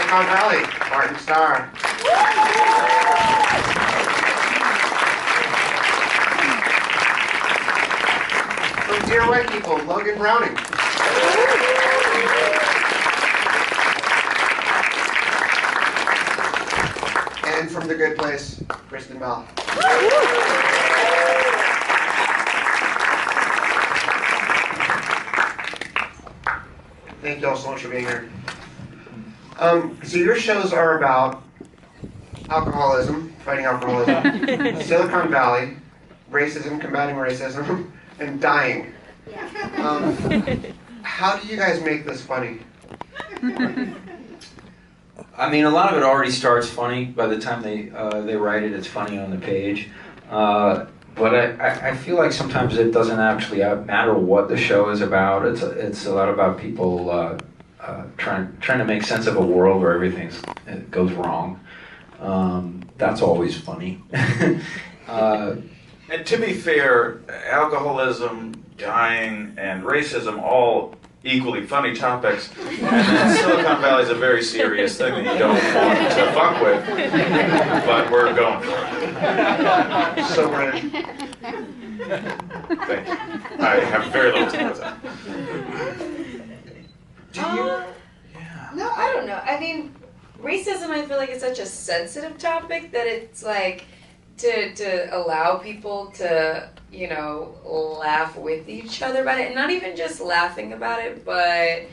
Silicon Valley, Martin Starr. From Dear White People, Logan Browning. And from The Good Place, Kristen Bell. Thank you all so much for being here. So your shows are about alcoholism, fighting alcoholism, Silicon Valley, racism, combating racism, and dying. How do you guys make this funny? I mean, a lot of it already starts funny. By the time they write it, it's funny on the page. But I feel like sometimes it doesn't actually matter what the show is about. It's a lot about people trying to make sense of a world where everything goes wrong. That's always funny. And to be fair, alcoholism, dying, and racism all equally funny topics. And then Silicon Valley is a very serious thing that you don't want to fuck with. But we're going for it. So we're in. Thank you. I have very little to do with that. Do you? No, I don't know. I mean, racism, I feel like it's such a sensitive topic that it's like to allow people to, you know, laugh with each other about it, and not even just laughing about it, but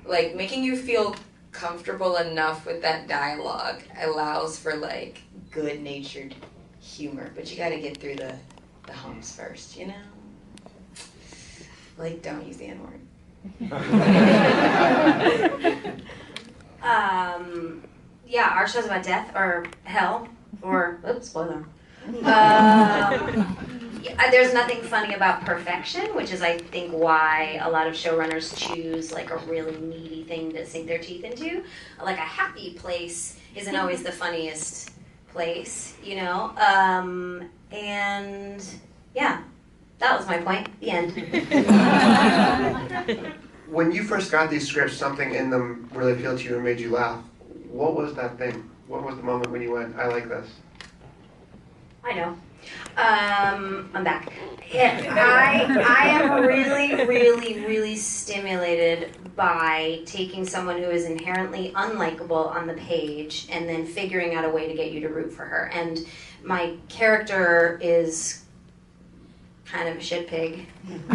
like making you feel comfortable enough with that dialogue allows for like good-natured humor, but you got to get through the humps first, you know. Like, don't use the N-word. Yeah, our show's about death or hell or oops, spoiler. There's nothing funny about perfection, which is I think why a lot of showrunners choose like a really meaty thing to sink their teeth into. Like a happy place isn't always the funniest place, you know. And yeah, that was my point. The end. When you first got these scripts, something in them really appealed to you and made you laugh. What was that thing? What was the moment when you went, I like this? I know. I'm back. I am really stimulated by taking someone who is inherently unlikable on the page and then figuring out a way to get you to root for her. And my character is kind of a shit pig,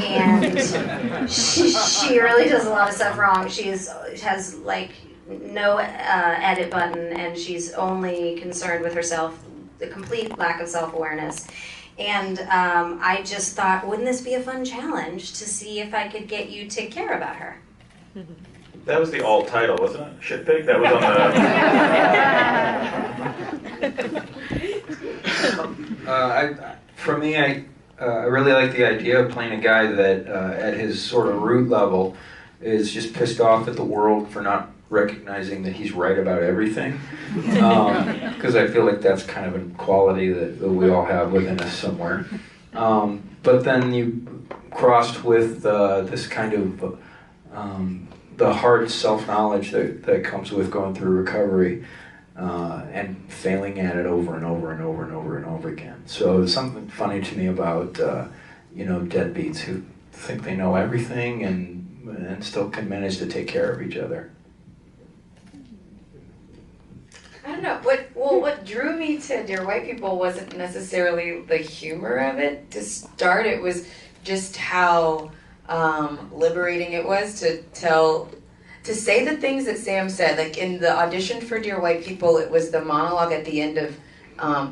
and she really does a lot of stuff wrong. She has like no edit button, and she's only concerned with herself, the complete lack of self-awareness. And I just thought, wouldn't this be a fun challenge to see if I could get you to care about her? That was the alt title, wasn't it? Shit pig? That was on the... For me, I really like the idea of playing a guy that at his sort of root level is just pissed off at the world for not recognizing that he's right about everything. Because I feel like that's kind of a quality that we all have within us somewhere. But then you crossed with this kind of the hard self-knowledge that comes with going through recovery and failing at it over and over and over and over and over again. So there's something funny to me about deadbeats who think they know everything and still can manage to take care of each other. I don't know. What drew me to Dear White People wasn't necessarily the humor of it. To start, it was just how liberating it was to say the things that Sam said. Like in the audition for Dear White People, it was the monologue at the end of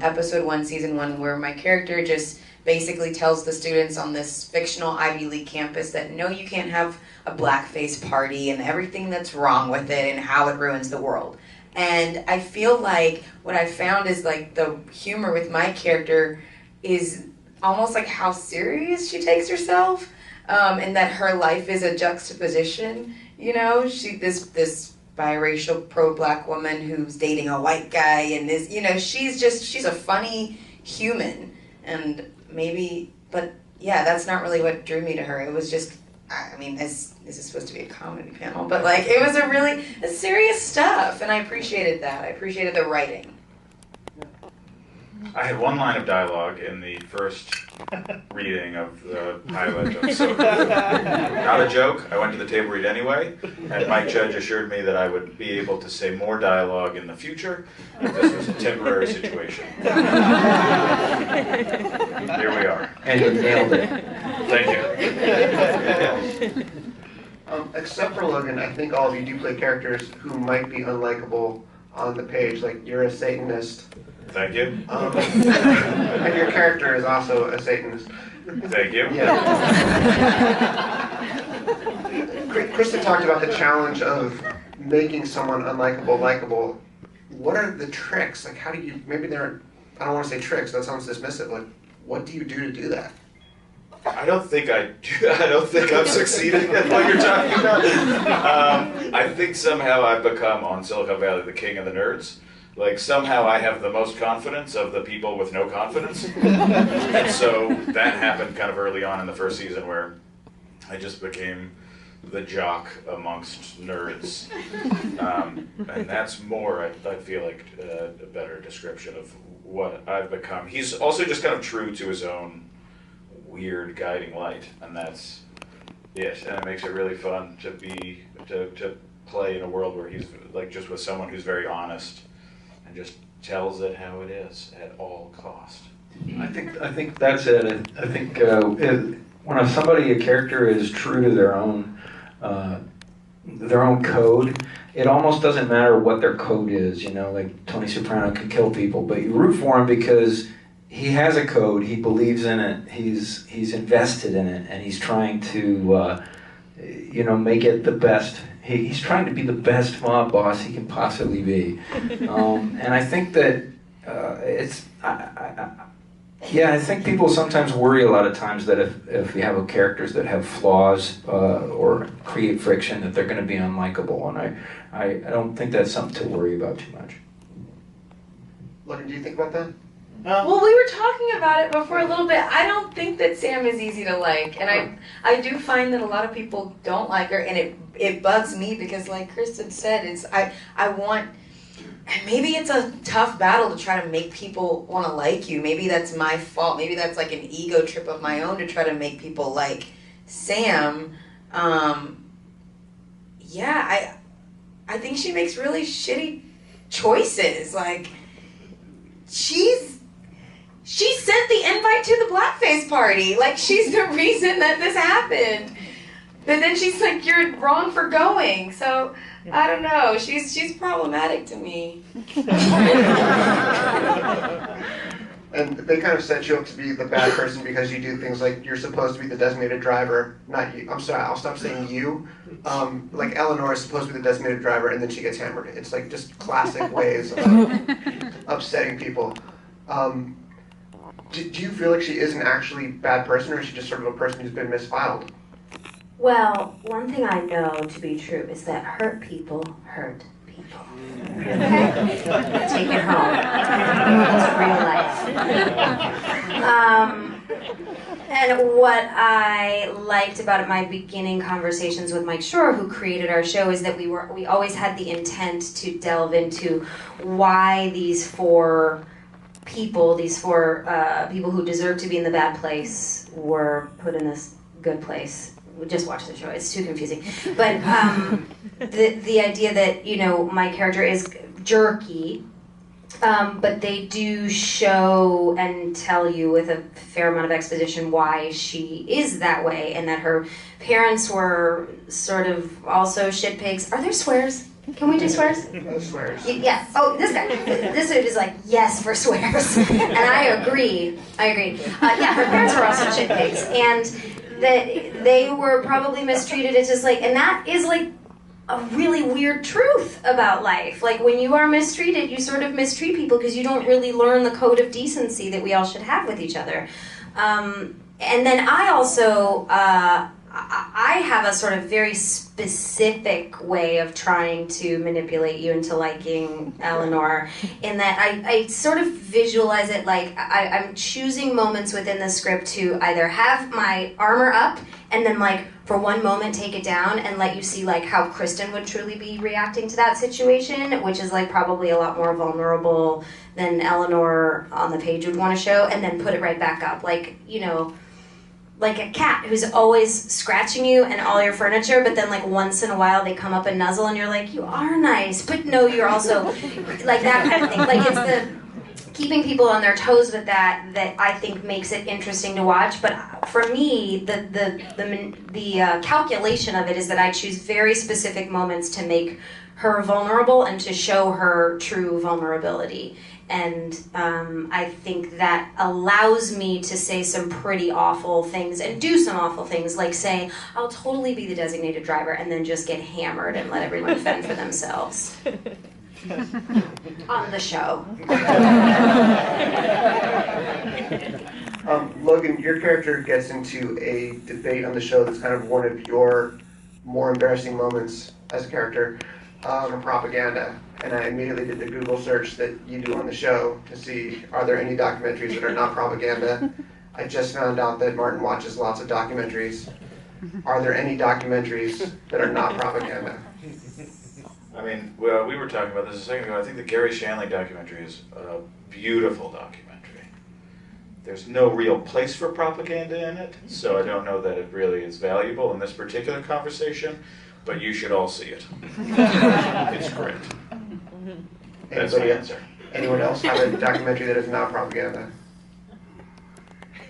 episode 1, season 1, where my character just basically tells the students on this fictional Ivy League campus that no, you can't have a blackface party and everything that's wrong with it and how it ruins the world. And I feel like what I found is like the humor with my character is almost like how serious she takes herself, and that her life is a juxtaposition. You know, this biracial pro-black woman who's dating a white guy and is, you know, she's a funny human, and maybe, but yeah, that's not really what drew me to her. It was just I mean, this is supposed to be a comedy panel, but like it was it's serious stuff, and I appreciated that. I appreciated the writing. I had one line of dialogue in the first reading of the pilot of Silicon. Not a joke. I went to the table read anyway, and Mike Judge assured me that I would be able to say more dialogue in the future if this was a temporary situation. Here we are. And you nailed it. Thank you. Except for Logan, I think all of you do play characters who might be unlikable on the page. Like, you're a Satanist. Thank you. And your character is also a Satanist. Thank you. Yeah. Kristen talked about the challenge of making someone unlikable likable. What are the tricks? Like, how do you, maybe they're, I don't want to say tricks, that sounds dismissive. Like, what do you do to do that? I don't think I've succeeded at what you're talking about. I think somehow I've become, on Silicon Valley, the king of the nerds. Like, somehow I have the most confidence of the people with no confidence. And so that happened kind of early on in the first season, where I just became the jock amongst nerds. And that's more, I feel like, a better description of what I've become. He's also just kind of true to his own weird guiding light, and that's it. And it makes it really fun to play in a world where he's like just with someone who's very honest and just tells it how it is at all cost. I think that's it. I think when a character is true to their own code, it almost doesn't matter what their code is. You know, like Tony Soprano can kill people, but you root for him because he has a code. He believes in it. He's invested in it, and he's trying to make it the best. He's trying to be the best mob boss he can possibly be. And I think that I think people sometimes worry a lot of times that if we have characters that have flaws or create friction, that they're going to be unlikable. And I don't think that's something to worry about too much. Logan, do you think about that? Well, we were talking about it before a little bit. I don't think that Sam is easy to like, and I do find that a lot of people don't like her, and it bugs me because, like Kristen said, I want. And maybe it's a tough battle to try to make people want to like you. Maybe that's my fault. Maybe that's like an ego trip of my own to try to make people like Sam. I think she makes really shitty choices. Like, she sent the invite to the blackface party. Like, she's the reason that this happened. But then she's like, you're wrong for going. So, I don't know. She's problematic to me. And they kind of set you up to be the bad person because you do things like you're supposed to be the designated driver, not you. I'm sorry, I'll stop saying you. Like Eleanor is supposed to be the designated driver, and then she gets hammered. It's like just classic ways of upsetting people. Do you feel like she is an actually bad person, or is she just sort of a person who's been misfiled? Well, one thing I know to be true is that hurt people hurt people. Okay? Take it home. It's real life. And what I liked about my beginning conversations with Mike Starr, who created our show, is that we always had the intent to delve into why these four people who deserve to be in the bad place were put in this good place. Just watch the show, it's too confusing. But the idea that, my character is jerky, but they do show and tell you with a fair amount of exposition why she is that way, and that her parents were sort of also shit pigs. Are there swears? Can we do swears? No swears. Yeah. Oh, this guy. This dude is like, yes for swears. And I agree. Yeah, her parents were also shit pigs. And that they were probably mistreated. It's just like, and that is like a really weird truth about life. Like, when you are mistreated, you sort of mistreat people because you don't really learn the code of decency that we all should have with each other. And then I also, I have a sort of very specific way of trying to manipulate you into liking Eleanor, in that I sort of visualize it like I'm choosing moments within the script to either have my armor up and then like for one moment take it down and let you see like how Kristen would truly be reacting to that situation, which is like probably a lot more vulnerable than Eleanor on the page would want to show, and then put it right back up, like, you know, like a cat who's always scratching you and all your furniture, but then like once in a while they come up and nuzzle and you're like, you are nice, but no, you're also like that kind of thing. Like it's the keeping people on their toes with that I think makes it interesting to watch. But for me, the calculation of it is that I choose very specific moments to make her vulnerable and to show her true vulnerability. And I think that allows me to say some pretty awful things and do some awful things, like say, I'll totally be the designated driver and then just get hammered and let everyone fend for themselves. On the show. Logan, your character gets into a debate on the show that's kind of one of your more embarrassing moments as a character, on propaganda. And I immediately did the Google search that you do on the show to see, are there any documentaries that are not propaganda? I just found out that Martin watches lots of documentaries. Are there any documentaries that are not propaganda? I mean, well, we were talking about this a second ago. I think the Gary Shanley documentary is a beautiful documentary. There's no real place for propaganda in it, so I don't know that it really is valuable in this particular conversation, but you should all see it. It's great. That's my answer. Anyone else have a documentary that is not propaganda?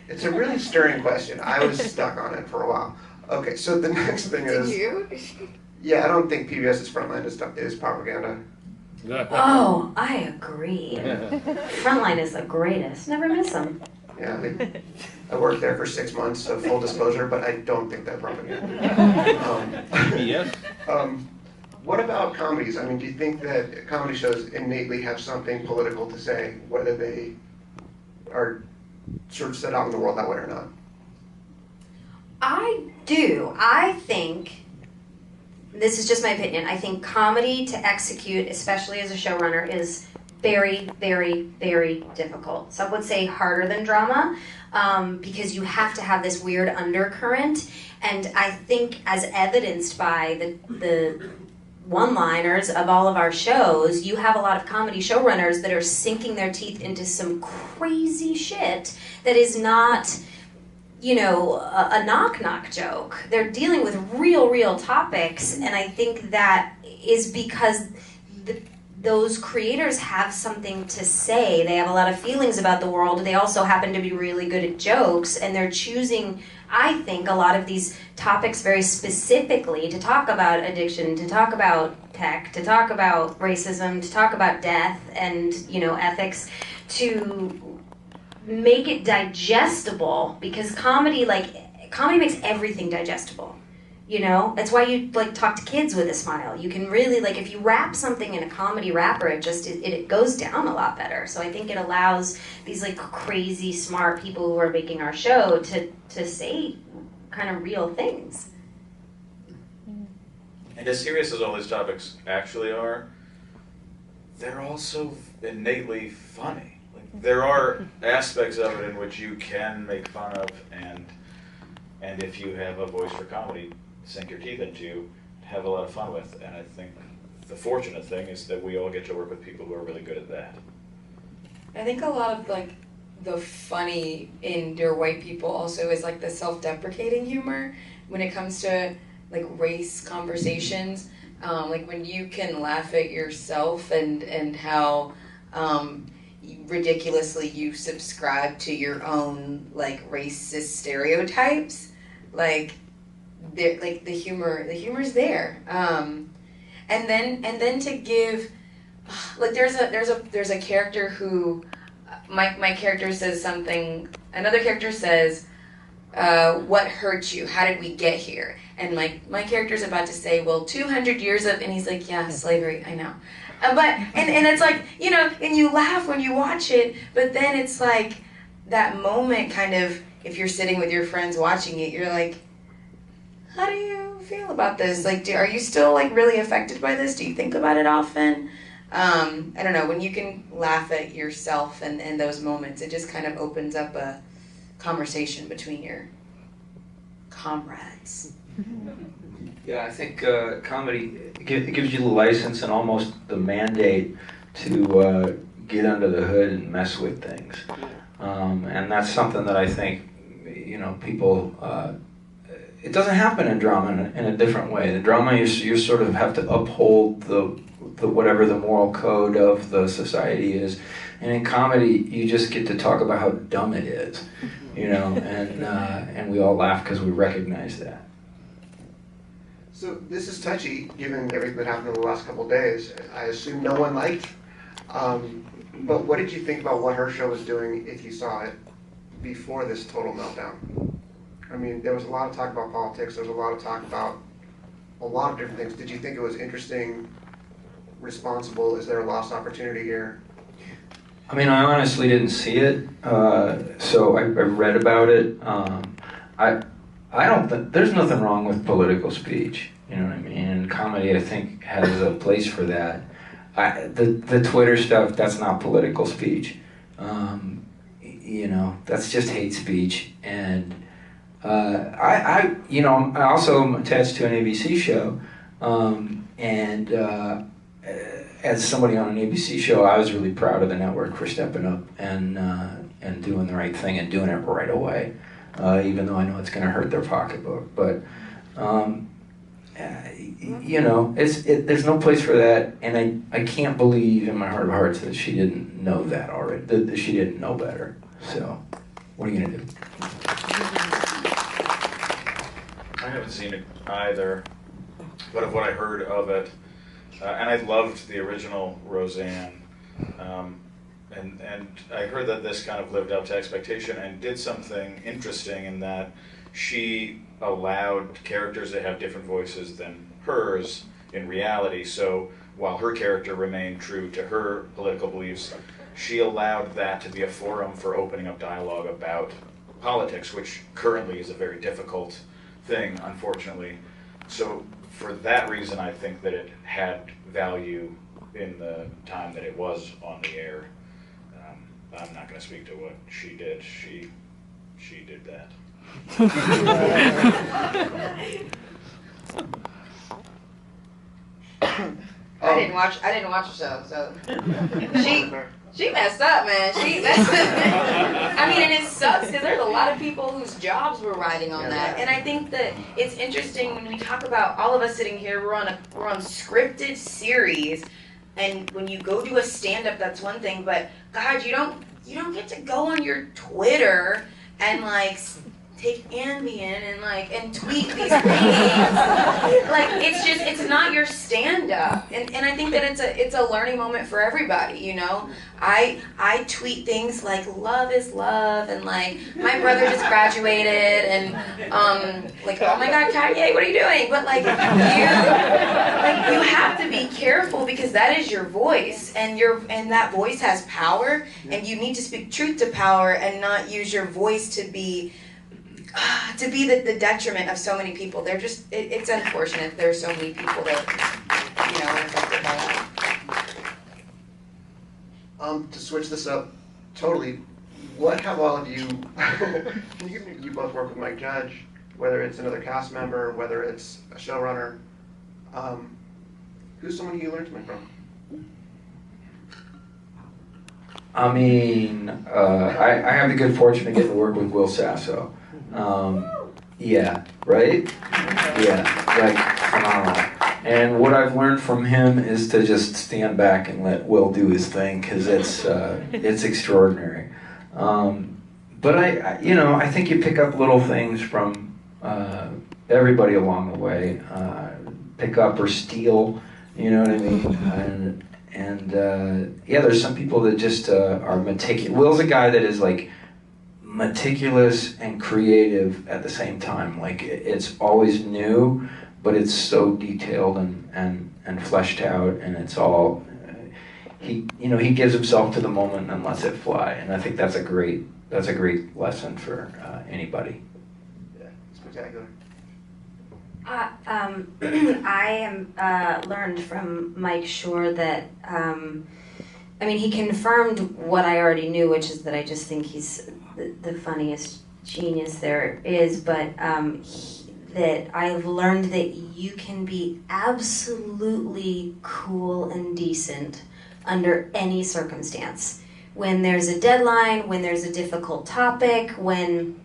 It's a really stirring question. I was stuck on it for a while. Okay, so the next thing is... Did you? Yeah, I don't think PBS's Frontline is propaganda. Oh, I agree. Frontline is the greatest. Never miss them. Yeah, I worked there for 6 months, so full disclosure, but I don't think they're propaganda. Yes. What about comedies? I mean, do you think that comedy shows innately have something political to say, whether they are sort of set out in the world that way or not? I do. I think, this is just my opinion, I think comedy to execute, especially as a showrunner, is very, very, very difficult. Some would say harder than drama, because you have to have this weird undercurrent. And I think, as evidenced by the one-liners of all of our shows, you have a lot of comedy showrunners that are sinking their teeth into some crazy shit that is not, you know, a knock-knock joke. They're dealing with real topics, and I think that is because those creators have something to say. They have a lot of feelings about the world. They also happen to be really good at jokes, and they're choosing, I think, a lot of these topics very specifically to talk about addiction, to talk about tech, to talk about racism, to talk about death and, you know, ethics, to make it digestible, because comedy makes everything digestible. You know, that's why you like talk to kids with a smile. You can really, like, if you wrap something in a comedy wrapper, it goes down a lot better. So I think it allows these like crazy smart people who are making our show to say kind of real things. And as serious as all these topics actually are, they're also innately funny. Like, there are aspects of it in which you can make fun of, and if you have a voice for comedy, sink your teeth into, have a lot of fun with. And I think the fortunate thing is that we all get to work with people who are really good at that. I think a lot of like the funny in Dear White People also is like the self-deprecating humor when it comes to like race conversations. Like when you can laugh at yourself and how ridiculously you subscribe to your own like racist stereotypes, like the humor's there, and then to give, like there's a character who my character says something, another character says, what hurt you, how did we get here, and like my character's about to say, well, 200 years of, and he's like, yeah, slavery, I know, but and it's like, you know, and you laugh when you watch it, but then it's like that moment kind of, if you're sitting with your friends watching it, you're like, how do you feel about this? Like, are you still like really affected by this? Do you think about it often? I don't know, when you can laugh at yourself and those moments, it just kind of opens up a conversation between your comrades. Yeah, I think comedy gives you the license and almost the mandate to get under the hood and mess with things. And that's something that I think, people, it doesn't happen in drama in a different way. The drama, you sort of have to uphold the whatever the moral code of the society is. And in comedy, you just get to talk about how dumb it is, and we all laugh because we recognize that. So this is touchy, given everything that happened in the last couple of days. I assume no one liked. But what did you think about what her show was doing if you saw it before this total meltdown? I mean, there was a lot of talk about politics. There was a lot of talk about a lot of different things. Did you think it was interesting, responsible? Is there a lost opportunity here? I mean, I honestly didn't see it, so I read about it. I don't think there's nothing wrong with political speech. You know what I mean? And comedy, I think, has a place for that. The Twitter stuff, that's not political speech. That's just hate speech. And I also am attached to an ABC show, and as somebody on an ABC show, I was really proud of the network for stepping up and doing the right thing and doing it right away, even though I know it's going to hurt their pocketbook. But there's no place for that, and I can't believe in my heart of hearts that she didn't know that already. That she didn't know better. So, what are you going to do? I haven't seen it either, but of what I heard of it, and I loved the original Roseanne, and I heard that this kind of lived up to expectation and did something interesting in that she allowed characters to have different voices than hers in reality. So while her character remained true to her political beliefs, she allowed that to be a forum for opening up dialogue about politics, which currently is a very difficult thing, unfortunately. So for that reason, I think that it had value in the time that it was on the air. I'm not going to speak to what she did. She did that. I didn't watch the show, so she messed up, man. She messed up. I mean, and it sucks because there's a lot of people whose jobs were riding on that. And I think that it's interesting when we talk about all of us sitting here. We're on scripted series, and when you go do a stand-up, that's one thing. But God, you don't get to go on your Twitter and take Ambien and tweet these things. It's not your stand-up. And I think that it's a learning moment for everybody, I tweet things like love is love and my brother just graduated and oh my God, Kanye, what are you doing? But you have to be careful because that is your voice and that voice has power and you need to speak truth to power and not use your voice to be the detriment of so many people. It's unfortunate there are so many people that, are affected by that. To switch this up totally, what have all of you, you both work with Mike Judge, whether it's another cast member, whether it's a showrunner, who's someone you learned something from? I mean, I have the good fortune to get to work with Will Sasso. Yeah, right? Yeah, phenomenal. And what I've learned from him is to just stand back and let Will do his thing, because it's extraordinary. But I think you pick up little things from everybody along the way. Pick up or steal, you know what I mean? And there's some people that just are meticulous. Will's a guy that is meticulous and creative at the same time. It's always new, but it's so detailed and fleshed out, and it's all he gives himself to the moment and lets it fly. And I think that's a great lesson for anybody. Yeah, spectacular. I am learned from Mike Shore that he confirmed what I already knew, which is that I just think he's the funniest genius there is. But that I've learned that you can be absolutely cool and decent under any circumstance. When there's a deadline, when there's a difficult topic, when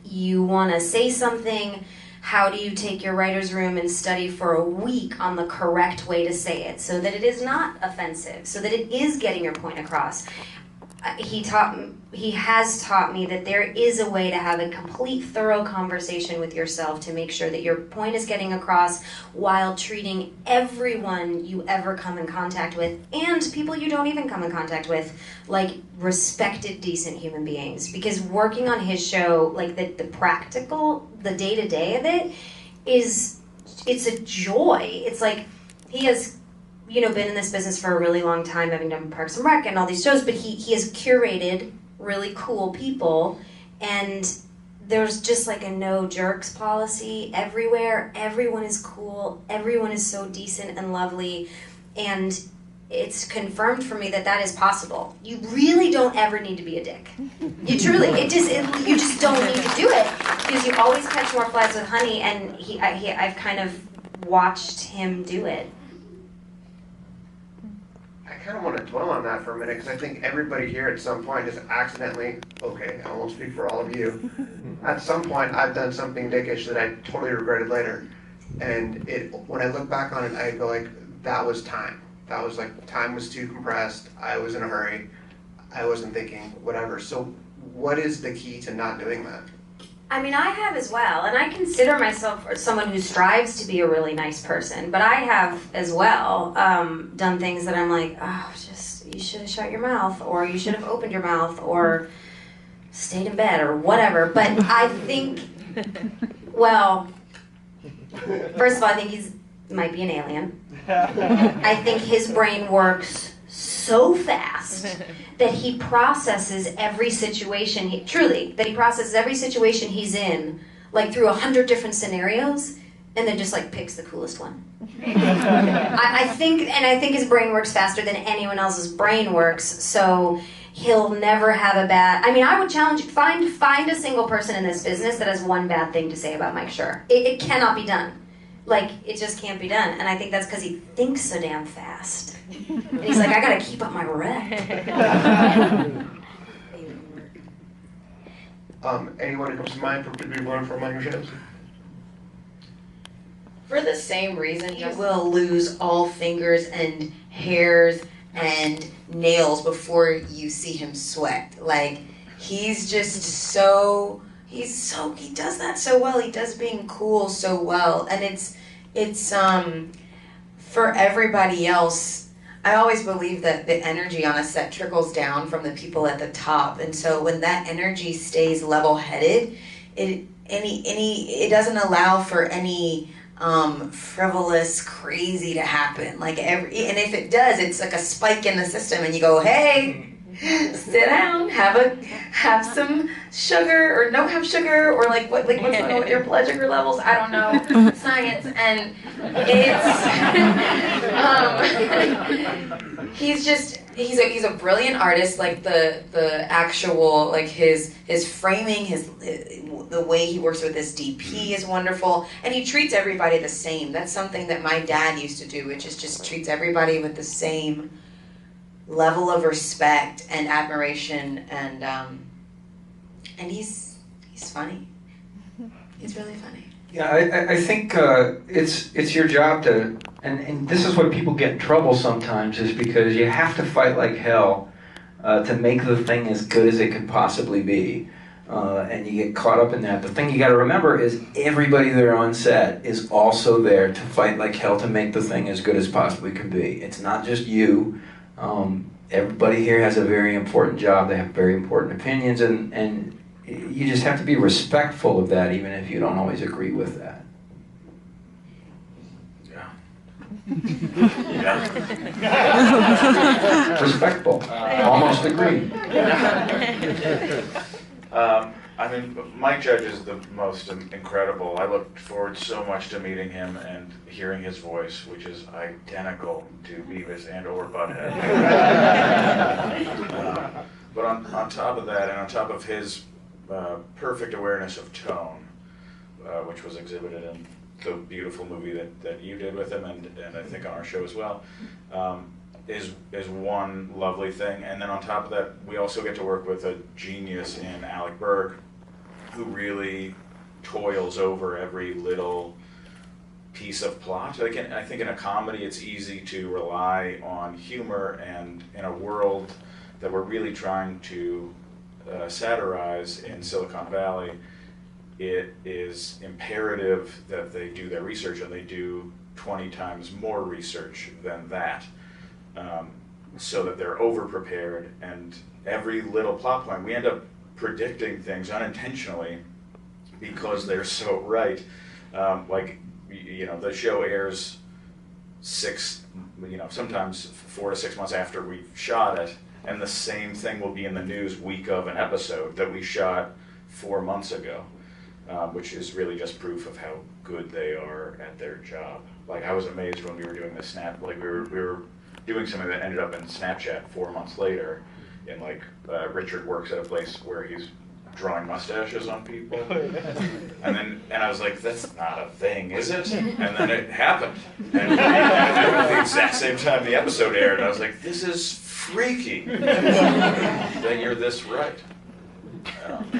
you want to say something, how do you take your writer's room and study for a week on the correct way to say it so that it is not offensive, so that it is getting your point across? He has taught me that there is a way to have a complete, thorough conversation with yourself to make sure that your point is getting across while treating everyone you ever come in contact with, and people you don't even come in contact with, like respected, decent human beings. Because working on his show, like the practical, the day-to-day of it, it's a joy. It's like he has been in this business for a really long time, having done Parks and Rec and all these shows, but he has curated really cool people, and there's just like a no jerks policy everywhere. Everyone is cool, everyone is so decent and lovely, and it's confirmed for me that that is possible. You really don't ever need to be a dick. You truly, you just don't need to do it, because you always catch more flies with honey, and I've kind of watched him do it. I kind of want to dwell on that for a minute, because I think everybody here at some point has accidentally, I won't speak for all of you, at some point I've done something dickish that I totally regretted later. And when I look back on it, I go like, that was time. That was like, time was too compressed, I was in a hurry, I wasn't thinking, whatever. So what is the key to not doing that? I mean, I have as well, and I consider myself someone who strives to be a really nice person, but I have as well done things that I'm like, you should have shut your mouth, or you should have opened your mouth, or stayed in bed, or whatever. But I think, well, first of all, I think he might be an alien. I think his brain works so fast that he processes every situation, he processes every situation he's in, like through 100 different scenarios, and then just like picks the coolest one. I think his brain works faster than anyone else's brain works, so he'll never have a bad, I would challenge, find a single person in this business that has one bad thing to say about Mike Schur. It cannot be done. Like, it just can't be done. And I think that's because he thinks so damn fast. And he's like, I gotta keep up my rep. Anyone who comes to mind for people you learn from on your shows? For the same reason, you will lose all fingers and hairs and nails before you see him sweat. Like, he's just he does that so well. He does being cool so well. And it's for everybody else, I always believe that the energy on a set trickles down from the people at the top. And so when that energy stays level-headed, it doesn't allow for any frivolous crazy to happen. And if it does, it's like a spike in the system, and you go, hey, sit down, have some sugar, or don't have sugar, or what's going on with your blood sugar levels? I don't know, science. And it's he's a brilliant artist. Like the actual his framing, the way he works with his DP is wonderful, and he treats everybody the same. That's something that my dad used to do, which is just treats everybody with the same level of respect and admiration, and he's funny. He's really funny. Yeah, I think it's your job to, and this is why people get in trouble sometimes, is because you have to fight like hell to make the thing as good as it could possibly be, and you get caught up in that. The thing you got to remember is everybody there on set is also there to fight like hell to make the thing as good as possibly can be. It's not just you. Everybody here has a very important job. They have very important opinions, and you just have to be respectful of that, even if you don't always agree with that. Yeah. Respectful. Almost agree. Mike Judge is the most incredible. I look forward so much to meeting him and hearing his voice, which is identical to Beavis and or Butthead. But on top of that, and on top of his perfect awareness of tone, which was exhibited in the beautiful movie that you did with him, and I think on our show as well, is one lovely thing. And then on top of that, we also get to work with a genius in Alec Berg, who really toils over every little piece of plot. I think in a comedy it's easy to rely on humor, and in a world that we're really trying to satirize in Silicon Valley, it is imperative that they do their research, and they do 20 times more research than that, so that they're over-prepared, and every little plot point, we end up predicting things unintentionally because they're so right. Like, the show airs sometimes 4 to 6 months after we've shot it, and the same thing will be in the news week of an episode that we shot 4 months ago, which is really just proof of how good they are at their job. Like, I was amazed when we were doing this we were doing something that ended up in Snapchat 4 months later, and Richard works at a place where he's drawing mustaches on people, and I was like, that's not a thing, is it? And then it happened, and at the exact same time the episode aired, and I was like, this is freaky that you're this right.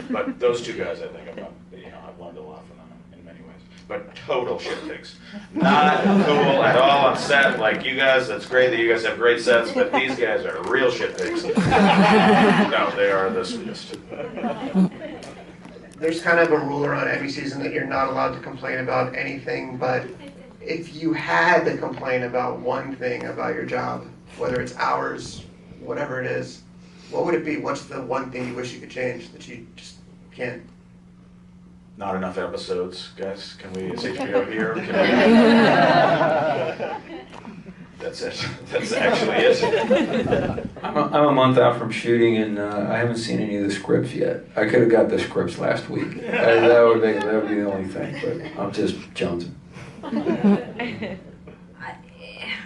But those two guys, I think I've learned a lot from them in many ways. But total shit pigs. Not cool at all on set. Like, you guys, that's great that you guys have great sets, but these guys are real shit pigs. No, they are the sweetest. There's kind of a rule around every season that you're not allowed to complain about anything, but if you had to complain about one thing about your job, whether it's hours, whatever it is, what would it be? What's the one thing you wish you could change that you just can't? Not enough episodes, guys. Can we, is HBO here? Can we? That's it. That's actually it. I'm a month out from shooting, and I haven't seen any of the scripts yet. I could have got the scripts last week. That would be the only thing, but I'm just jonesing.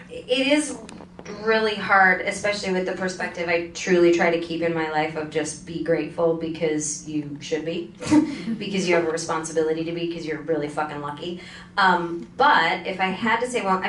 It is really hard, especially with the perspective I truly try to keep in my life of just be grateful because you should be, because you have a responsibility to be, because you're really fucking lucky. But if I had to say, why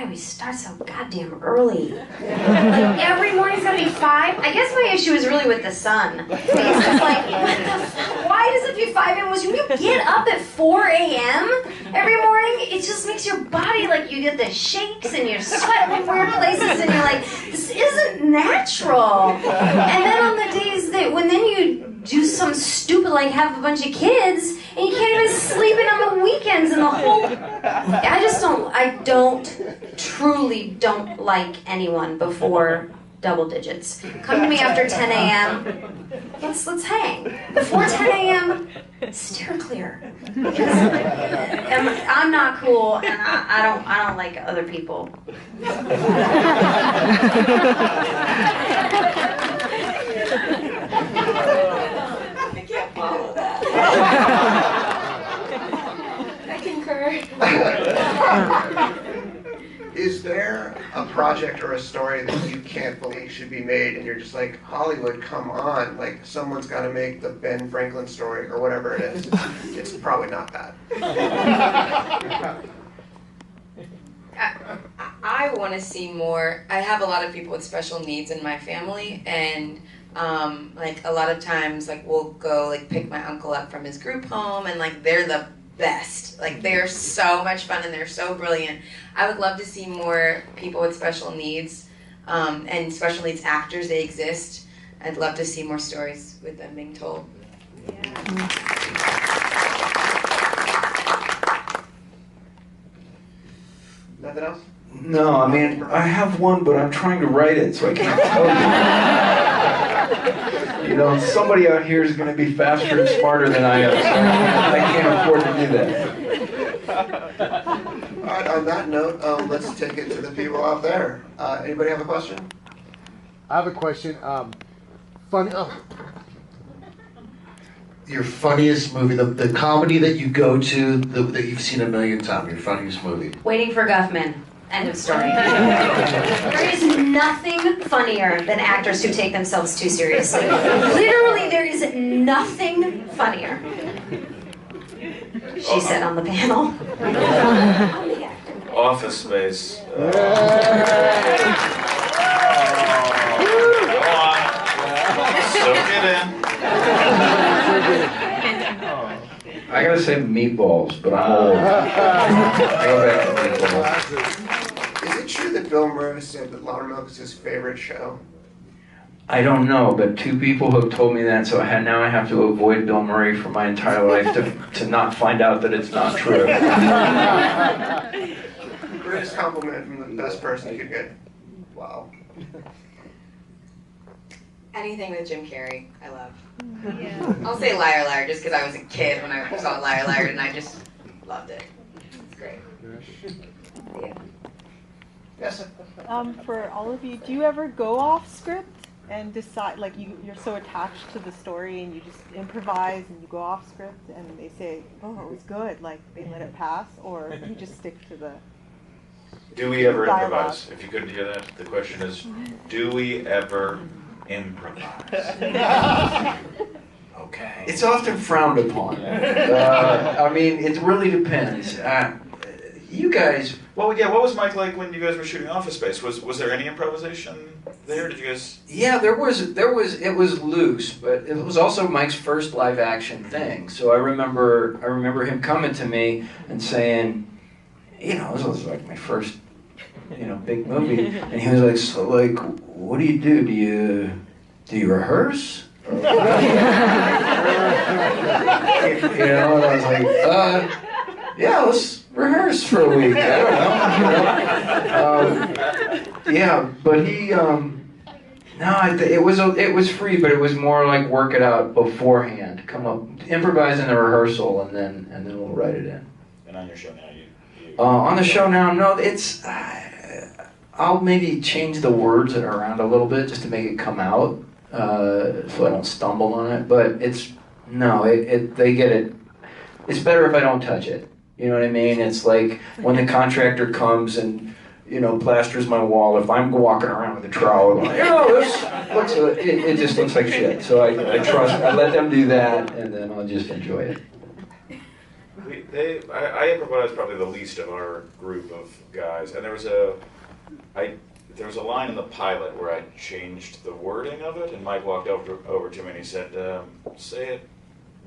do we start so goddamn early? Every morning's gotta be 5. I guess my issue is really with the sun. It's just like, what the fuck? Why does it be 5 a.m.? When you get up at 4 a.m. every morning, it just makes your body, you get the shakes and you sweat in weird places, and you're like, this isn't natural. And then on the days when you do some stupid, have a bunch of kids, and you can't even sleep in on the weekends, and I truly don't like anyone before double digits. Come to me after 10 a.m. Let's hang. Before 10 a.m., steer clear. Because I'm not cool, and I don't like other people. I can't follow that. I concur. Is there a project or a story that you can't believe should be made, and you're just like, Hollywood, come on, someone's got to make the Ben Franklin story or whatever it is? It's probably not that. I want to see more. I have a lot of people with special needs in my family, and a lot of times we'll go pick my uncle up from his group home, and they're the best. They're so much fun, and they're so brilliant. I would love to see more people with special needs, and special needs actors. They exist. I'd love to see more stories with them being told. Yeah. Nothing else? No, I have one, but I'm trying to write it, so I can't tell you. Somebody out here is going to be faster and smarter than I am, so I can't afford to do that. All right, on that note, let's take it to the people out there. Anybody have a question? I have a question. Your funniest movie, the comedy that you go to, that you've seen a million times, your funniest movie. Waiting for Guffman. End of story. There is nothing funnier than actors who take themselves too seriously. Literally, there is nothing funnier. She said on the panel. Office Space. Soak it in. I gotta say meatballs, but I'm old. I go back to meatballs. Is it true that Bill Murray said that Loudermilk is his favorite show? I don't know, but 2 people have told me that, so now I have to avoid Bill Murray for my entire life to not find out that it's not true. Greatest compliment from the best person you could get. Wow. Anything with Jim Carrey, I love. Yeah. I'll say Liar Liar just because I was a kid when I saw Liar Liar and I just loved it. It's great. Yeah. Yes. For all of you, do you ever go off script and decide, like you're so attached to the story and you just improvise and you go off script and they say, oh, it was good, like they let it pass, or you just stick to the Do we ever dialogue? improvise? If you couldn't hear that, the question is, do we ever improvise? Okay. It's often frowned upon. I mean, it really depends. You guys... Well, yeah, what was Mike like when you guys were shooting Office Space? Was there any improvisation there? Did you guys... Yeah, it was loose, but it was also Mike's first live action thing. So I remember him coming to me and saying, this was like my first, big movie. And he was like, so like, what do you do? Do you rehearse? And I was like, yeah, let's rehearse for a week. I don't know. Yeah, but he, it was free, but it was more like work it out beforehand. Come up, improvise in the rehearsal, and then we'll write it in. And on your show now, on the show now, no, it's. I'll maybe change the words around a little bit just to make it come out, so I don't stumble on it. But they get it. It's better if I don't touch it. You know what I mean? It's like when the contractor comes and, plasters my wall. If I'm walking around with a trowel, it just looks like shit. So I let them do that, and then I'll just enjoy it. I improvised probably the least of our group of guys, and there was a line in the pilot where I changed the wording of it, and Mike walked over to me and he said, "Say it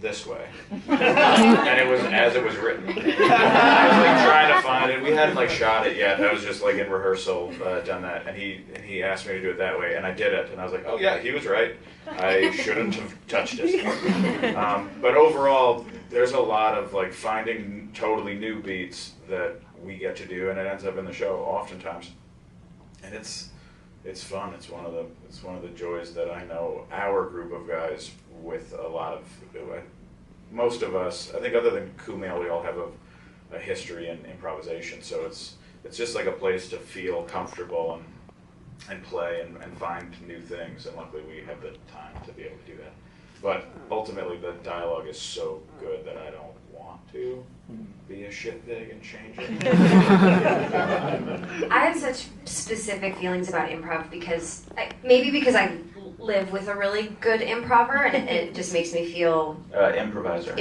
this way," and it was as it was written. I was like trying to find it. We hadn't shot it yet. I was just like in rehearsal done that, and he asked me to do it that way, and I did it, and I was like, oh yeah, he was right. I shouldn't have touched it. But overall, there's a lot of finding totally new beats that we get to do, and it ends up in the show oftentimes, and it's fun. It's one of the joys that I know our group of guys with a lot of, most of us, I think other than Kumail, we all have a history in improvisation, so it's just like a place to feel comfortable and play and find new things, and luckily we have the time to be able to do that. But ultimately the dialogue is so good that I don't want to be a shitbag and change it. I have such specific feelings about improv because I live with a really good improver, and it just makes me feel Improviser.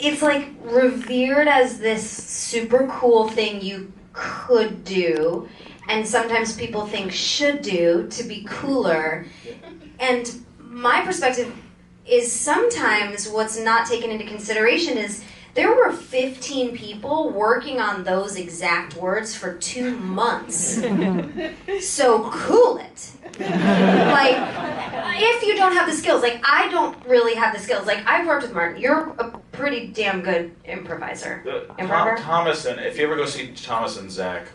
It's revered as this super cool thing you could do, and sometimes people think should do to be cooler. And my perspective is sometimes what's not taken into consideration is there were 15 people working on those exact words for 2 months. So cool it. If you don't have the skills, I don't really have the skills. I've worked with Martin. You're a pretty damn good improviser. Thomas, and if you ever go see Thomas and Zach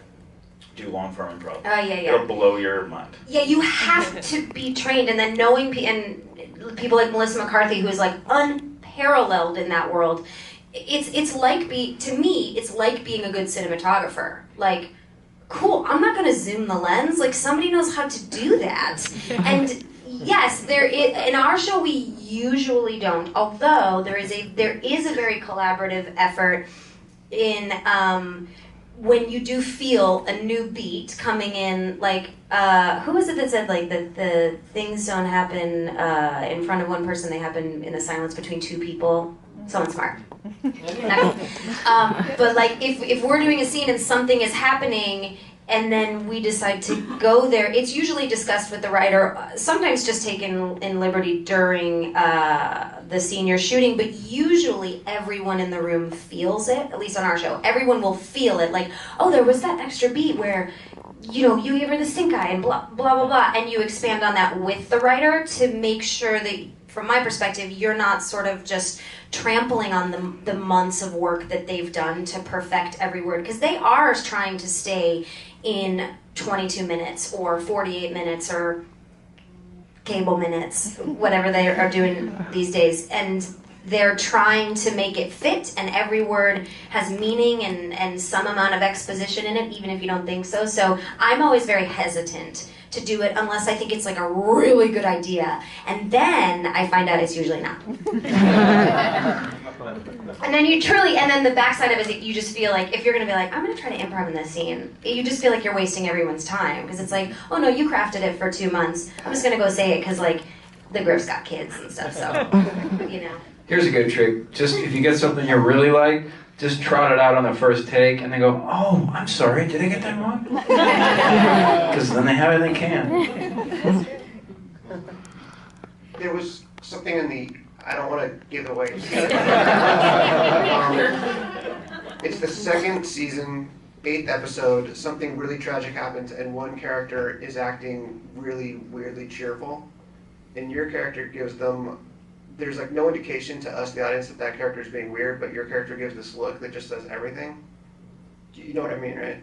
do long form improv, yeah. it'll blow your mind. Yeah, you have to be trained, and then knowing and people like Melissa McCarthy, who is unparalleled in that world. It's like to me, it's like being a good cinematographer. Cool, I'm not gonna zoom the lens. Somebody knows how to do that. And yes, in our show we usually don't. Although there is a very collaborative effort in when you do feel a new beat coming in, like, who was it that said, like, the things don't happen in front of one person, they happen in the silence between two people? Someone smart. But, like, if we're doing a scene and something is happening, and then we decide to go there, it's usually discussed with the writer, sometimes just taken in liberty during the scene you're shooting, but usually everyone in the room feels it, at least on our show. Everyone will feel it, like, oh, there was that extra beat where, you know, you gave her the stink eye and blah, blah, blah, blah, and you expand on that with the writer to make sure that, from my perspective, you're not sort of just trampling on the months of work that they've done to perfect every word, because they are trying to stay in 22 minutes or 48 minutes or cable minutes, whatever they are doing these days, and they're trying to make it fit, and every word has meaning and some amount of exposition in it, even if you don't think so. So I'm always very hesitant to do it unless I think it's like a really good idea, and then I find out it's usually not. And then and then the backside of it is that you just feel like, if you're going to be like, I'm going to try to improv in this scene, you just feel like you're wasting everyone's time, because it's like, oh no, you crafted it for 2 months, I'm just going to go say it because, like, the Griff's got kids and stuff, so, you know. Here's a good trick. Just if you get something you really like, just trot it out on the first take and then go, oh, I'm sorry, did I get that wrong? Because then they have it, they can. There was something in the, I don't want to give it away. It's the second season, 8th episode, something really tragic happens and one character is acting really weirdly cheerful. And your character gives them, there's like no indication to us, the audience, that that character is being weird, but your character gives this look that just says everything. You know what I mean, right?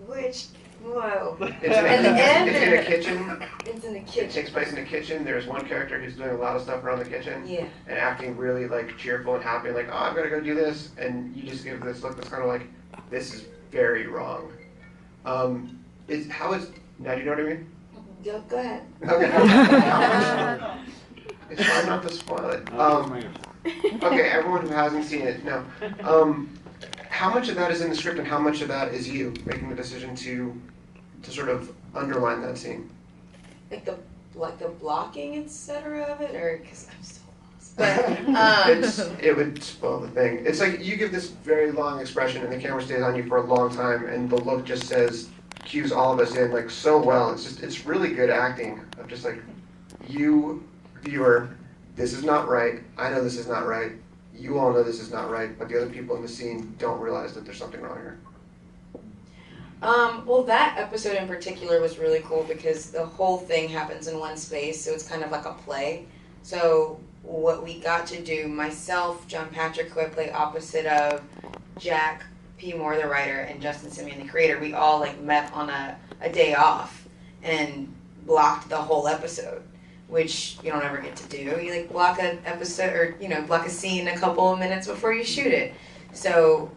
Which, whoa. It's in a kitchen. It's in the It kitchen. takes place in a kitchen. There's one character who's doing a lot of stuff around the kitchen. Yeah. And acting really like cheerful and happy, like, oh, I'm gonna go do this. And you just give this look that's kind of like, this is very wrong. Now do you know what I mean? Go ahead. Okay. It's hard not to spoil it. Okay, everyone who hasn't seen it, no. How much of that is in the script and how much of that is you making the decision to sort of underline that scene? Like the blocking, etc. of it, or because I'm so lost. But it would spoil the thing. It's like you give this very long expression and the camera stays on you for a long time and the look just says, cues all of us in like so well. It's really good acting of just like, you, viewer, this is not right. I know this is not right. You all know this is not right, but the other people in the scene don't realize that there's something wrong here. well, that episode in particular was really cool because the whole thing happens in one space, so it's kind of like a play. So what we got to do, myself, John Patrick, who I play opposite of, Jack P. Moore, the writer, and Justin Simeon, the creator, we all like met on a day off and blocked the whole episode, which you don't ever get to do. You like block an episode or, you know, block a scene a couple of minutes before you shoot it. So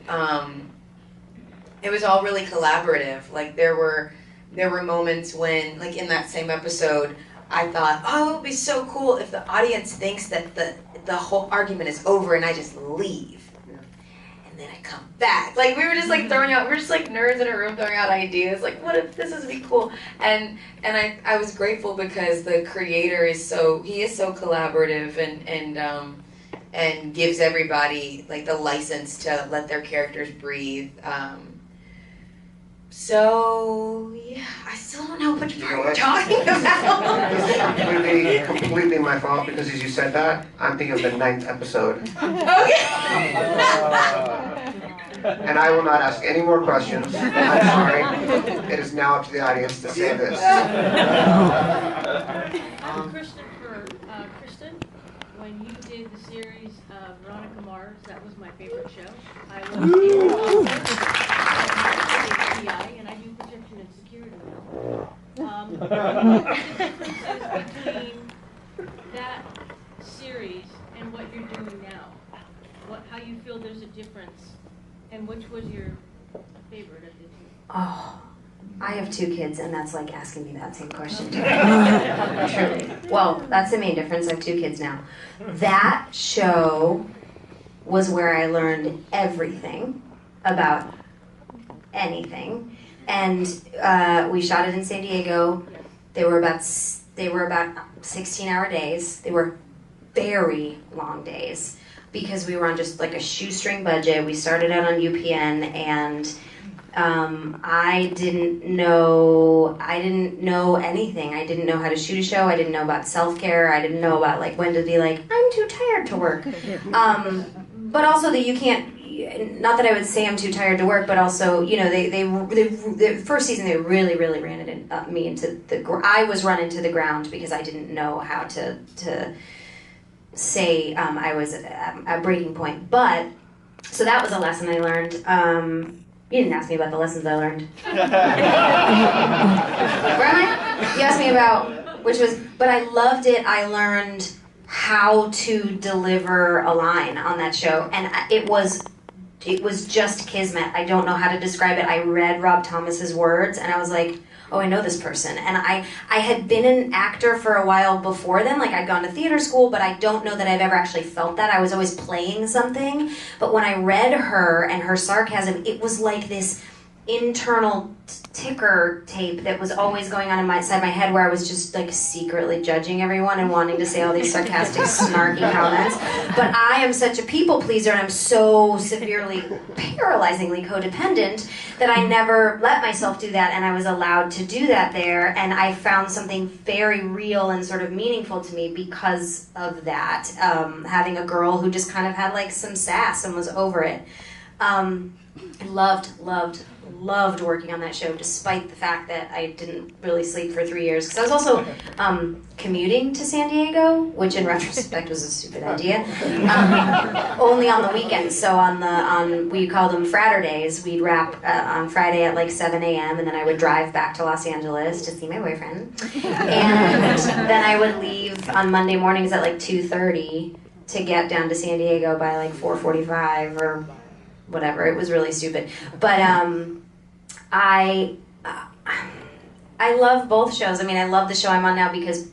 it was all really collaborative. Like there were moments when, like in that same episode, I thought, oh, it would be so cool if the audience thinks that the whole argument is over and I just leave. And then I come back. Like we were just like we're just like nerds in a room throwing out ideas. Like, what if this would be cool? And I was grateful because the creator is so collaborative and gives everybody like the license to let their characters breathe. So yeah, I still don't know which part you're talking about. This is completely my fault because as you said that, I'm thinking of the 9th episode. Okay. And I will not ask any more questions. I'm sorry. It is now up to the audience to say this. Kristen, Kristen, when you did the series Veronica Mars, that was my favorite show. I was and I do protection and security now. What are the differences between that series and what you're doing now? How you feel there's a difference, and which was your favorite of the two? Oh, I have 2 kids, and that's like asking me that same question. Truly. Well, that's the main difference. I have 2 kids now. That show was where I learned everything about anything. And we shot it in San Diego. They were about 16-hour days. They were very long days because we were on just like a shoestring budget. We started out on UPN, and I didn't know anything. I didn't know how to shoot a show. I didn't know about self-care. I didn't know about like when to be like, I'm too tired to work. But also that you can't, not that I would say I'm too tired to work, but also, you know, the first season they really ran me into I was run into the ground because I didn't know how to say I was at a breaking point. But, so that was a lesson I learned. You didn't ask me about the lessons I learned. Where am I? You asked me about, but I loved it. I learned how to deliver a line on that show, and it was just kismet. I don't know how to describe it. I read Rob Thomas's words, and I was like, oh, I know this person. And I had been an actor for a while before then. Like, I'd gone to theater school, but I don't know that I've ever actually felt that. I was always playing something. But when I read her and her sarcasm, it was like this internal ticker tape that was always going on inside my head, where I was just like secretly judging everyone and wanting to say all these sarcastic, snarky comments. But I am such a people pleaser, and I'm so severely, paralyzingly codependent that I never let myself do that, and I was allowed to do that there, and I found something very real and sort of meaningful to me because of that. Having a girl who just kind of had like some sass and was over it. I loved working on that show, despite the fact that I didn't really sleep for 3 years. Because I was also commuting to San Diego, which in retrospect was a stupid idea. Only on the weekends. So we called them Fraturdays. We'd wrap on Friday at like 7 a.m. and then I would drive back to Los Angeles to see my boyfriend. And then I would leave on Monday mornings at like 2:30 to get down to San Diego by like 4:45 or whatever. It was really stupid. But I love both shows. I mean, I love the show I'm on now because,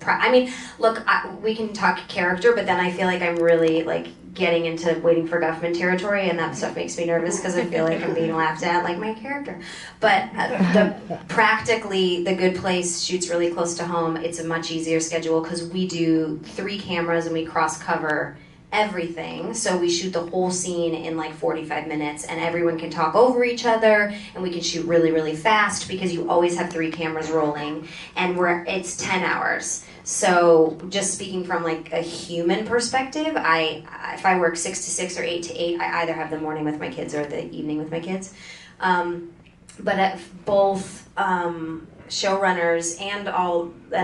we can talk character, but then I feel like I'm really like getting into Waiting for Guffman territory, and that stuff makes me nervous because I feel like I'm being laughed at like my character. But practically, The Good Place shoots really close to home. It's a much easier schedule because we do 3 cameras and we cross cover everything. So we shoot the whole scene in like 45 minutes, and everyone can talk over each other, and we can shoot really, really fast because you always have 3 cameras rolling, and it's 10 hours. So just speaking from like a human perspective, if I work 6 to 6 or 8 to 8, I either have the morning with my kids or the evening with my kids. But at both showrunners and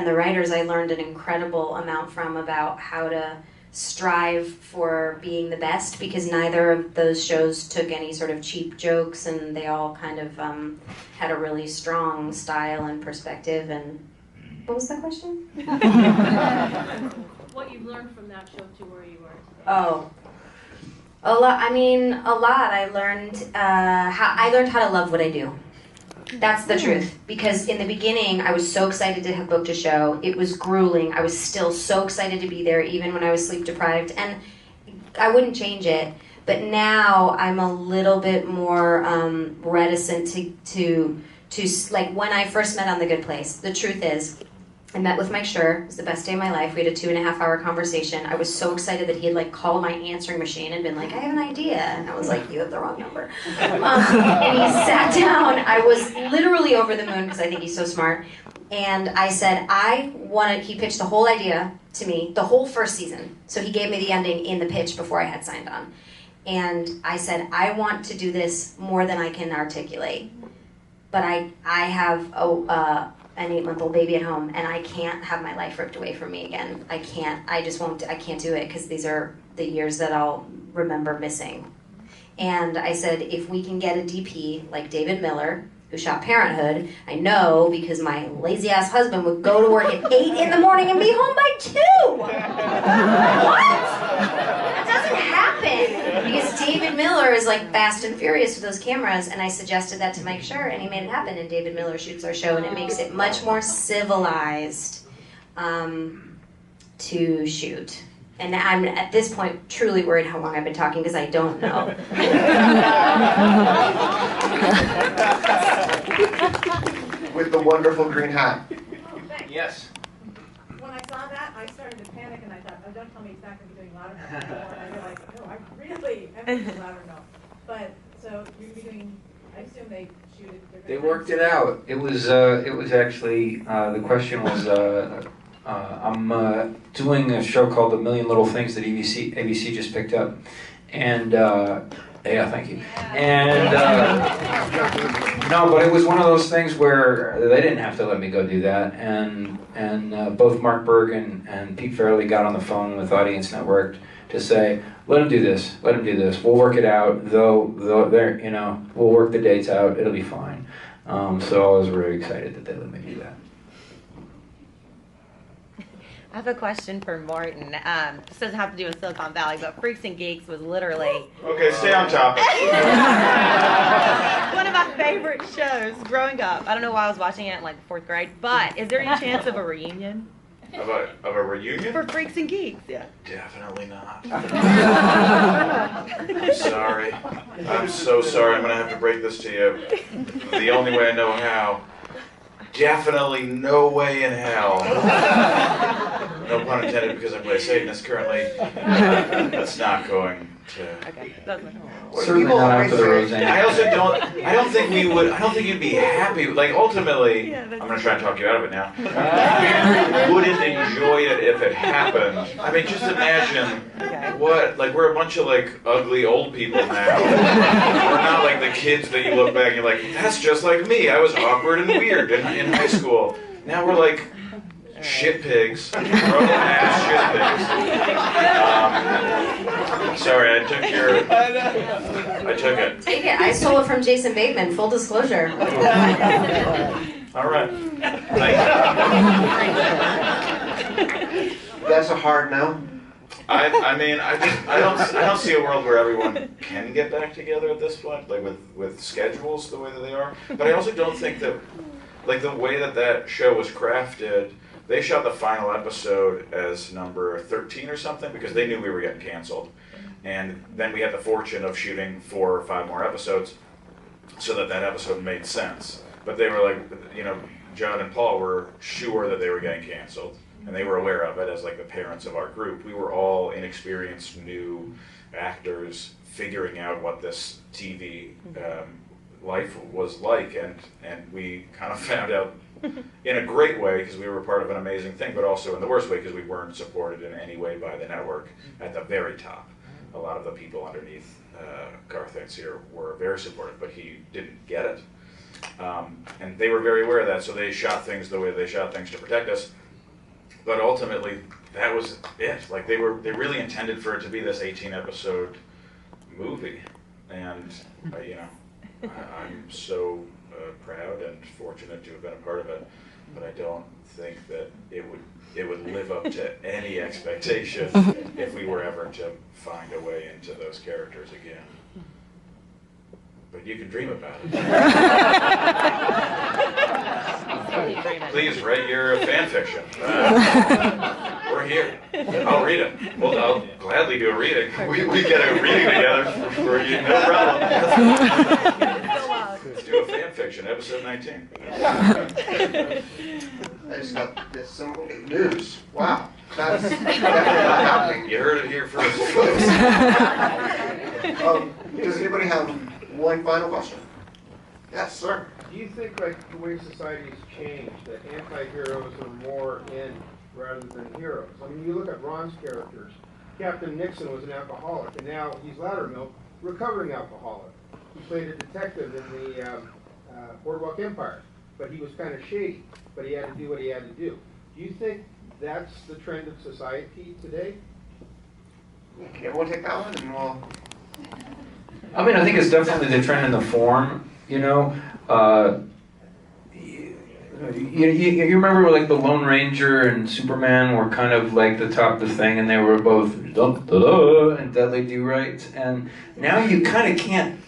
the writers, I learned an incredible amount from about how to strive for being the best, because neither of those shows took any sort of cheap jokes, and they all kind of had a really strong style and perspective. And what was that question? What you've learned from that show to where you are today? Oh, a lot. I mean, a lot. I learned how to love what I do. That's the truth. Because in the beginning, I was so excited to have booked a show. It was grueling. I was still so excited to be there, even when I was sleep deprived. And I wouldn't change it. But now I'm a little bit more reticent to like when I first met on The Good Place. The truth is, I met with Mike Schur. It was the best day of my life. We had a 2.5-hour conversation. I was so excited that he had like called my answering machine and been like, I have an idea. And I was like, you have the wrong number. And he sat down. I was literally over the moon because I think he's so smart. And I said, he pitched the whole idea to me, the whole first season. So he gave me the ending in the pitch before I had signed on. And I said, I want to do this more than I can articulate. But I have an 8-month-old baby at home, and I can't have my life ripped away from me again. I can't do it, because these are the years that I'll remember missing. And I said, if we can get a DP like David Miller, who shot Parenthood, I know because my lazy-ass husband would go to work at 8 in the morning and be home by 2! What? That doesn't happen! Because David Miller is like fast and furious with those cameras, and I suggested that to Mike Schur, and he made it happen, and David Miller shoots our show, and it makes it much more civilized to shoot. And I'm at this point truly worried how long I've been talking because I don't know. With the wonderful green hat. Yes. When I saw that, I started to panic and I thought, oh, don't tell me it's not going to be doing louder milk anymore. And I realized, no, I really am doing louder milk. But, so you're doing, I assume they shoot it different. They worked it out. It was actually, the question was, I'm doing a show called A Million Little Things that ABC just picked up. And, yeah, thank you. And, no, but it was one of those things where they didn't have to let me go do that. And both Mark Berg and Pete Fairley got on the phone with Audience Network to say, let him do this, we'll work it out, though they're, we'll work the dates out, it'll be fine. So I was really excited that they let me do that. I have a question for Martin. This doesn't have to do with Silicon Valley, but Freaks and Geeks was literally Okay, stay on topic. one of my favorite shows growing up. I don't know why I was watching it in like 4th grade, but is there any chance of a reunion? Of a reunion? For Freaks and Geeks, yeah. Definitely not. I'm sorry. I'm so sorry. I'm going to have to break this to you the only way I know how. Definitely no way in hell. No pun intended, because I play a Satanist currently. That's not going to. Okay, that's my Certainly not after the Roseanne. I don't think you'd be happy. Like, ultimately, I'm going to try and talk you out of it now. We wouldn't enjoy it if it happened. I mean, just imagine we're a bunch of, ugly old people now. We're not like the kids that you look back and you're like, that's just like me. I was awkward and weird in high school. Now we're like shit pigs. Grown-ass shit pigs. Sorry, I took it. Take it. I stole it from Jason Bateman. Full disclosure. All right. That's a hard no. I don't see a world where everyone can get back together at this point, with schedules the way that they are. But I also don't think that, the way that show was crafted. They shot the final episode as number 13 or something because they knew we were getting canceled. And then we had the fortune of shooting 4 or 5 more episodes so that episode made sense. But they were John and Paul were sure that they were getting canceled. And they were aware of it as the parents of our group. We were all inexperienced new actors figuring out what this TV life was like. And we kind of found out in a great way because we were part of an amazing thing, but also in the worst way because we weren't supported in any way by the network at the very top. A lot of the people underneath Garth here were very supportive, but he didn't get it. And they were very aware of that, so they shot things the way they shot things to protect us. But ultimately, that was it. They really intended for it to be this 18-episode movie. And, I'm so proud and fortunate to have been a part of it, but I don't think that it would live up to any expectation if we were ever to find a way into those characters again. But you can dream about it. Please write your fan fiction. We're here. I'll read it. Well, I'll gladly do a reading. We get a reading together for you, no problem. Let's do a fan fiction, episode 19. I just got some news. Wow. That's definitely not happening. You heard it here first. Does anybody have one final question? Yes, sir. Do you think, the way society has changed, that anti-heroes are more in rather than heroes? I mean, you look at Ron's characters. Captain Nixon was an alcoholic, and now he's Loudermilk, recovering alcoholic. He played a detective in the Boardwalk Empire, but he was kind of shady, but he had to do what he had to do. Do you think that's the trend of society today? Can everyone take that one and we'll... I mean, I think it's definitely the trend in the form, You remember the Lone Ranger and Superman were kind of the top of the thing, and they were both and Dudley Do Right. And now you kind of can't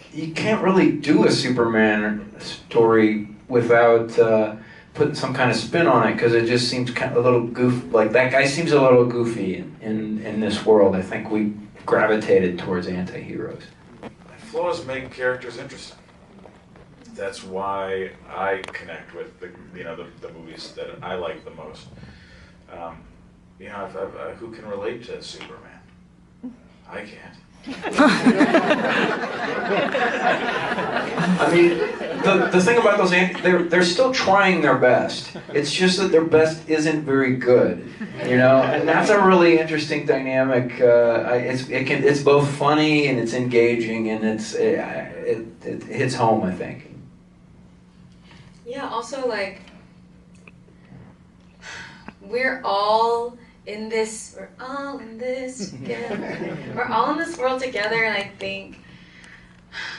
really do a Superman story without putting some kind of spin on it because it just seems kind of a little like that guy seems a little goofy in this world. I think we gravitated towards anti-heroes. Flaws make characters interesting. That's why I connect with the movies that I like the most. Who can relate to Superman? I can't. I mean, the thing about those they're still trying their best. It's just that their best isn't very good, and that's a really interesting dynamic. It's both funny and it's engaging and it hits home, I think. Yeah. Also, like, we're all in this together. We're all in this world together, and I think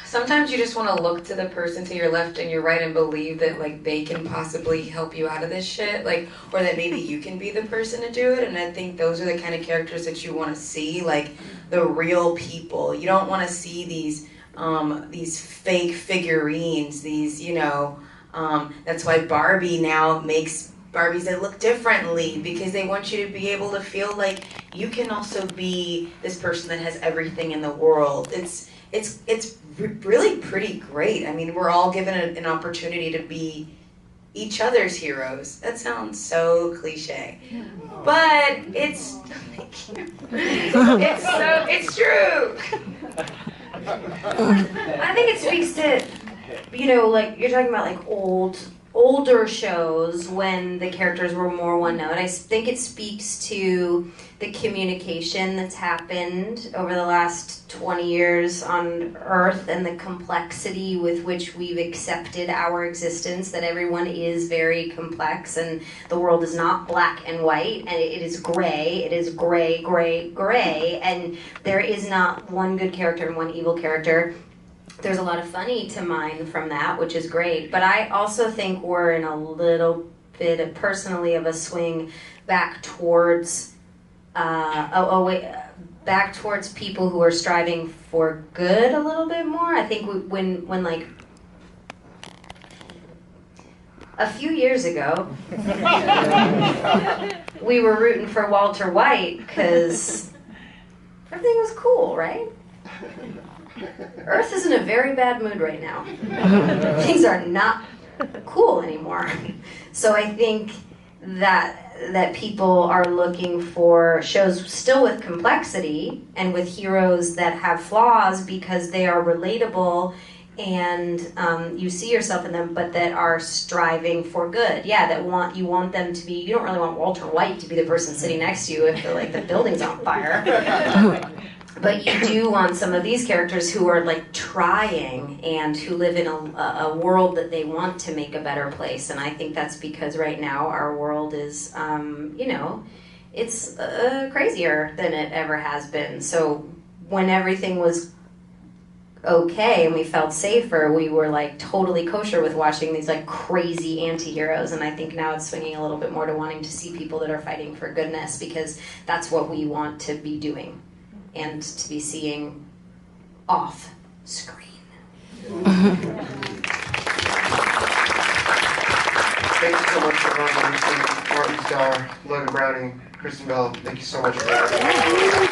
sometimes you just want to look to the person to your left and your right and believe that, like, they can possibly help you out of this shit, like, or that maybe you can be the person to do it. And I think those are the kind of characters that you want to see, like the real people. You don't want to see these fake figurines, that's why Barbie now makes Barbies that look differently, because they want you to be able to feel like you can also be this person that has everything in the world. It's really pretty great. I mean, we're all given an opportunity to be each other's heroes. That sounds so cliche, but it's true. I think it speaks to, like you're talking about, like older shows when the characters were more one note. I think it speaks to the communication that's happened over the last 20 years on Earth and the complexity with which we've accepted our existence, that everyone is very complex and the world is not black and white, and it is gray. It is gray, gray, gray, and there is not one good character and one evil character. There's a lot of funny to mine from that, which is great. But I also think we're in a little bit of, personally, of a swing back towards back towards people who are striving for good a little bit more. I think when like a few years ago, we were rooting for Walter White because everything was cool, right? Earth is in a very bad mood right now. Things are not cool anymore. So I think that people are looking for shows still with complexity and with heroes that have flaws because they are relatable and you see yourself in them, but that are striving for good. Yeah, you want them to be. You don't really want Walter White to be the person sitting next to you if the building's on fire. But you do want some of these characters who are like trying and who live in a world that they want to make a better place. And I think that's because right now our world is, it's crazier than it ever has been. So when everything was okay and we felt safer, we were like totally kosher with watching these like crazy anti-heroes. And I think now it's swinging a little bit more to wanting to see people that are fighting for goodness, because that's what we want to be doing and to be seeing off screen. Thank you so much for Livingston, Martin Starr, Logan Browning, Kristen Bell. Thank you so much for that.